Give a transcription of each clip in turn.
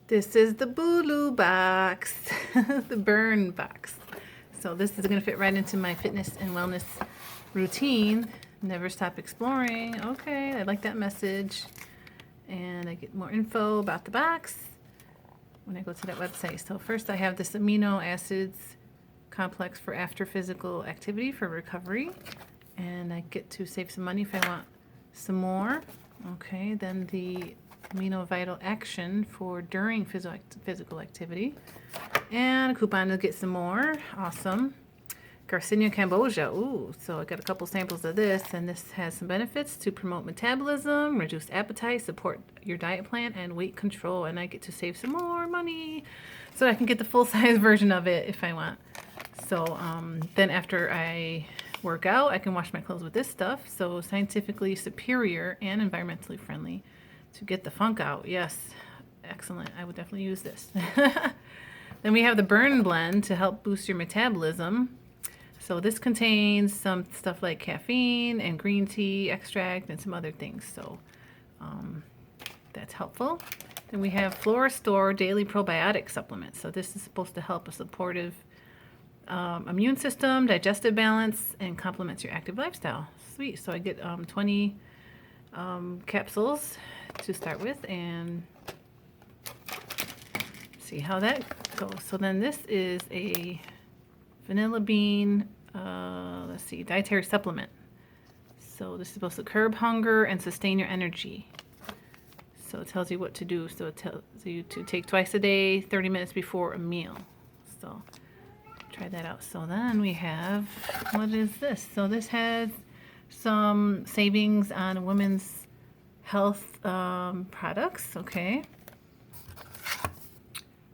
This is the Bulu box, the burn box. So this is going to fit right into my fitness and wellness routine. Never stop exploring. Okay, I like that message. And I get more info about the box when I go to that website. So first I have this amino acids complex for after physical activity for recovery. And I get to save some money if I want some more. Okay, then the amino vital action for during physical activity. And a coupon to get some more. Awesome. Garcinia cambogia. Ooh, so I got a couple samples of this, and this has some benefits to promote metabolism, reduce appetite, support your diet plan, and weight control. And I get to save some more money so I can get the full-size version of it if I want. So then after I work out, I can wash my clothes with this stuff. So scientifically superior and environmentally friendly to get the funk out. Yes, excellent. I would definitely use this. Then we have the Burn Blend to help boost your metabolism. So this contains some stuff like caffeine and green tea extract and some other things. So that's helpful. Then we have Flora Store Daily Probiotic Supplement. So this is supposed to help a supportive immune system, digestive balance, and complements your active lifestyle. Sweet. So I get 20 capsules to start with and see how that goes. So then this is a vanilla bean, let's see, dietary supplement. So this is supposed to curb hunger and sustain your energy. So it tells you what to do. So it tells you to take twice a day, 30 minutes before a meal. So try that out. So then we have, what is this? So this has some savings on women's health products. Okay.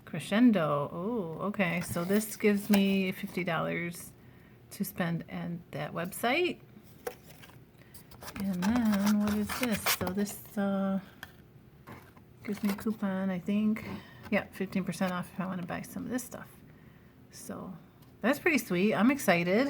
Crescendo. Oh, okay. So this gives me $50 to spend at that website. And then what is this? So this gives me a coupon, I think. Yeah, 15% off if I want to buy some of this stuff. So that's pretty sweet. I'm excited.